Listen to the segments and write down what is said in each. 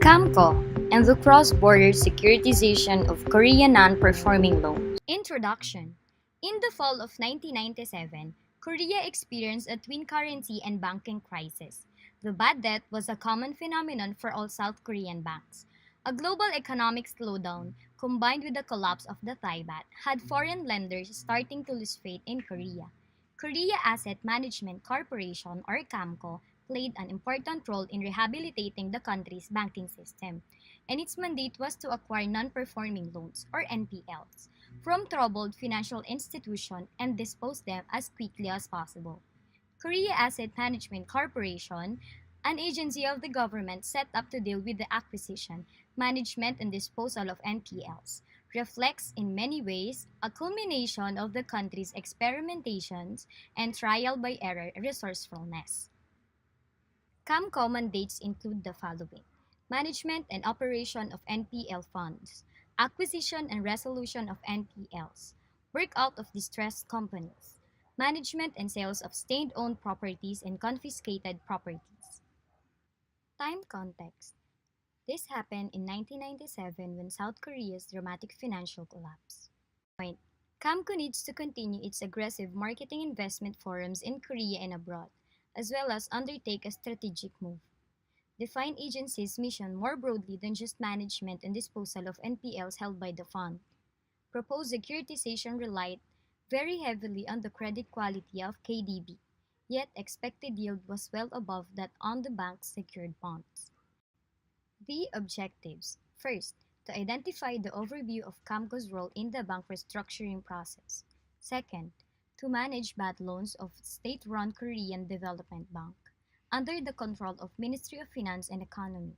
KAMCO and the cross-border securitization of Korean non-performing loans. Introduction. In the fall of 1997, Korea experienced a twin currency and banking crisis. The bad debt was a common phenomenon for all South Korean banks. A global economic slowdown, combined with the collapse of the Thai baht, had foreign lenders starting to lose faith in Korea. Korea Asset Management Corporation, or KAMCO, played an important role in rehabilitating the country's banking system, and its mandate was to acquire non-performing loans, or NPLs, from troubled financial institutions and dispose them as quickly as possible. Korea Asset Management Corporation, an agency of the government set up to deal with the acquisition, management, and disposal of NPLs, reflects in many ways a culmination of the country's experimentations and trial by error resourcefulness. KAMCO mandates include the following: management and operation of NPL funds, acquisition and resolution of NPLs, workout of distressed companies, management and sales of state-owned properties and confiscated properties. Time context. This happened in 1997 when South Korea's dramatic financial collapse. Point. KAMCO needs to continue its aggressive marketing investment forums in Korea and abroad, as well as undertake a strategic move. Define agency's mission more broadly than just management and disposal of NPLs held by the fund. Proposed securitization relied very heavily on the credit quality of KDB, yet expected yield was well above that on the bank's secured bonds. The objectives. First, to identify the overview of KAMCO's role in the bank restructuring process. Second, to manage bad loans of state-run Korean Development Bank under the control of Ministry of Finance and Economy.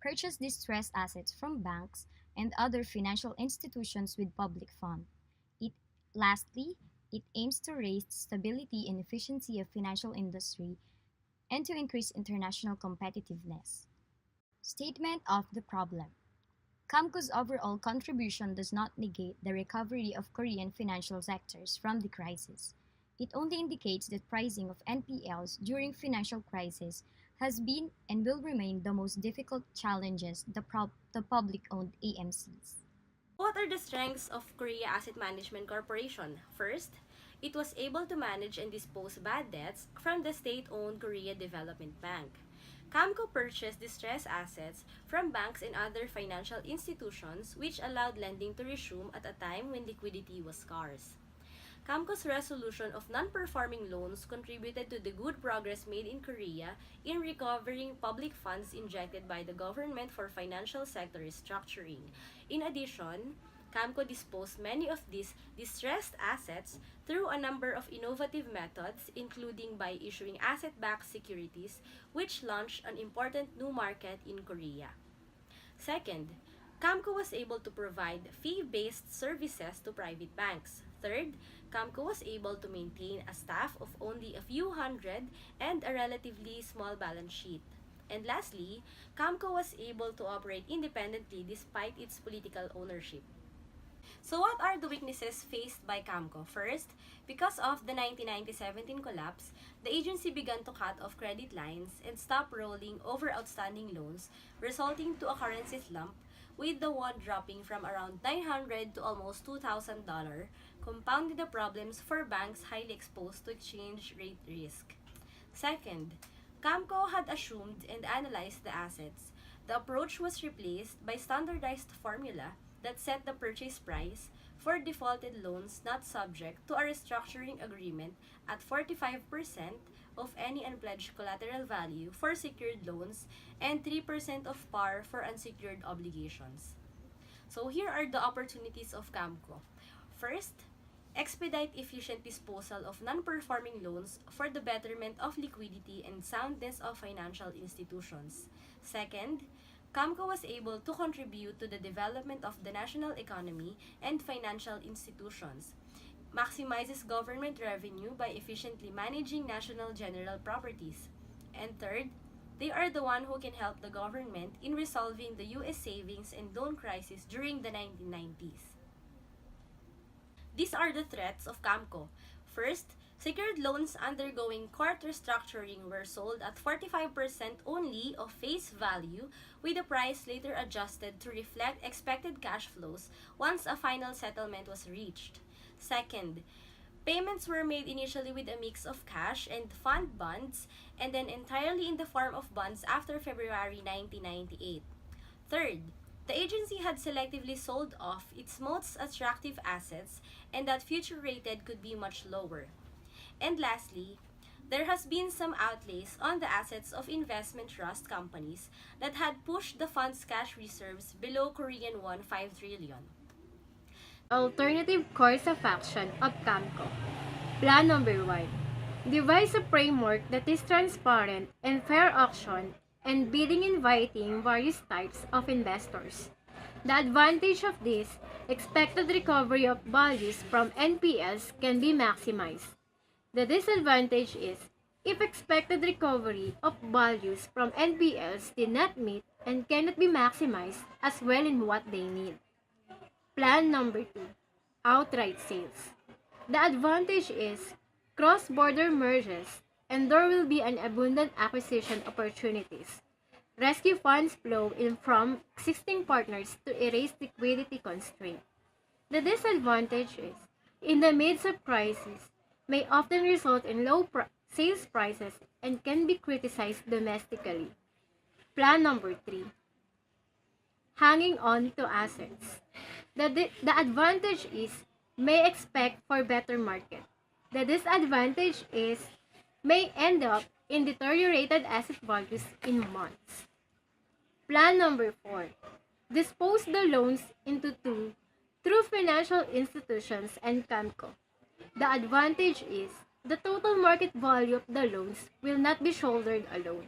Purchase distressed assets from banks and other financial institutions with public fund. Lastly, it aims to raise stability and efficiency of financial industry and to increase international competitiveness. Statement of the problem. KAMCO's overall contribution does not negate the recovery of Korean financial sectors from the crisis. It only indicates that pricing of NPLs during financial crisis has been and will remain the most difficult challenges the public-owned AMCs. What are the strengths of Korea Asset Management Corporation? First, it was able to manage and dispose bad debts from the state-owned Korea Development Bank. KAMCO purchased distressed assets from banks and other financial institutions, which allowed lending to resume at a time when liquidity was scarce. KAMCO's resolution of non-performing loans contributed to the good progress made in Korea in recovering public funds injected by the government for financial sector restructuring. In addition, KAMCO disposed many of these distressed assets through a number of innovative methods, including by issuing asset-backed securities, which launched an important new market in Korea. Second, KAMCO was able to provide fee-based services to private banks. Third, KAMCO was able to maintain a staff of only a few hundred and a relatively small balance sheet. And lastly, KAMCO was able to operate independently despite its political ownership. So what are the weaknesses faced by KAMCO? First, because of the 1990-17 collapse, the agency began to cut off credit lines and stop rolling over outstanding loans, resulting to a currency slump, with the won dropping from around $900 to almost $2,000, compounding the problems for banks highly exposed to exchange rate risk. Second, KAMCO had assumed and analyzed the assets. The approach was replaced by standardized formula that set the purchase price for defaulted loans not subject to a restructuring agreement at 45% of any unpledged collateral value for secured loans and 3% of par for unsecured obligations. So here are the opportunities of KAMCO. First, expedite efficient disposal of non-performing loans for the betterment of liquidity and soundness of financial institutions. Second, KAMCO was able to contribute to the development of the national economy and financial institutions, maximizes government revenue by efficiently managing national general properties. And third, they are the one who can help the government in resolving the US savings and loan crisis during the 1990s. These are the threats of KAMCO. First, Secured loans undergoing court restructuring were sold at 45% only of face value, with the price later adjusted to reflect expected cash flows once a final settlement was reached. Second, payments were made initially with a mix of cash and fund bonds, and then entirely in the form of bonds after February 1998. Third, the agency had selectively sold off its most attractive assets and that future rated could be much lower. And lastly, there has been some outlays on the assets of investment trust companies that had pushed the fund's cash reserves below Korean won 5 trillion. Alternative course of action of KAMCO. Plan number 1. Devise a framework that is transparent and fair auction and bidding inviting various types of investors. The advantage of this expected recovery of values from NPLs can be maximized. The disadvantage is if expected recovery of values from NPLs did not meet and cannot be maximized as well in what they need. Plan number 2. Outright sales. The advantage is cross-border merges and there will be an abundant acquisition opportunities. Rescue funds flow in from existing partners to erase liquidity constraint. The disadvantage is, in the midst of crisis, may often result in low sales prices and can be criticized domestically. Plan number 3. Hanging on to assets. The advantage is may expect for better market. The disadvantage is may end up in deteriorated asset values in months. Plan number 4. Dispose the loans into two through financial institutions and KAMCO. The advantage is the total market value of the loans will not be shouldered alone.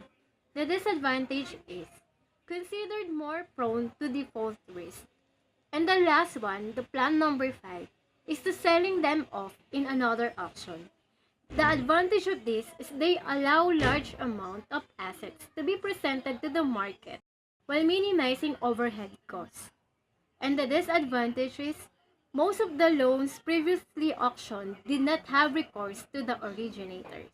The disadvantage is considered more prone to default risk. And the last one, the plan number 5, is to selling them off in another auction. The advantage of this is they allow large amount of assets to be presented to the market while minimizing overhead costs. And the disadvantage is most of the loans previously auctioned did not have recourse to the originators.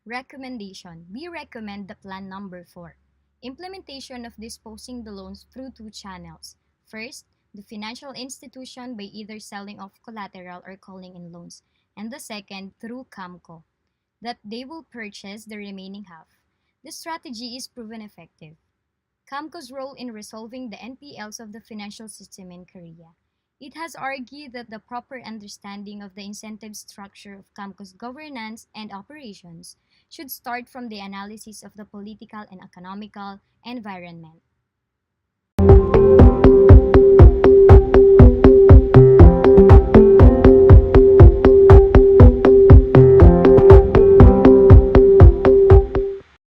Recommendation. We recommend the plan number 4. Implementation of disposing the loans through two channels. First, the financial institution by either selling off collateral or calling in loans, and the second through KAMCO, that they will purchase the remaining half. This strategy is proven effective. KAMCO's role in resolving the NPLs of the financial system in Korea. It has argued that the proper understanding of the incentive structure of KAMCO's governance and operations should start from the analysis of the political and economical environment.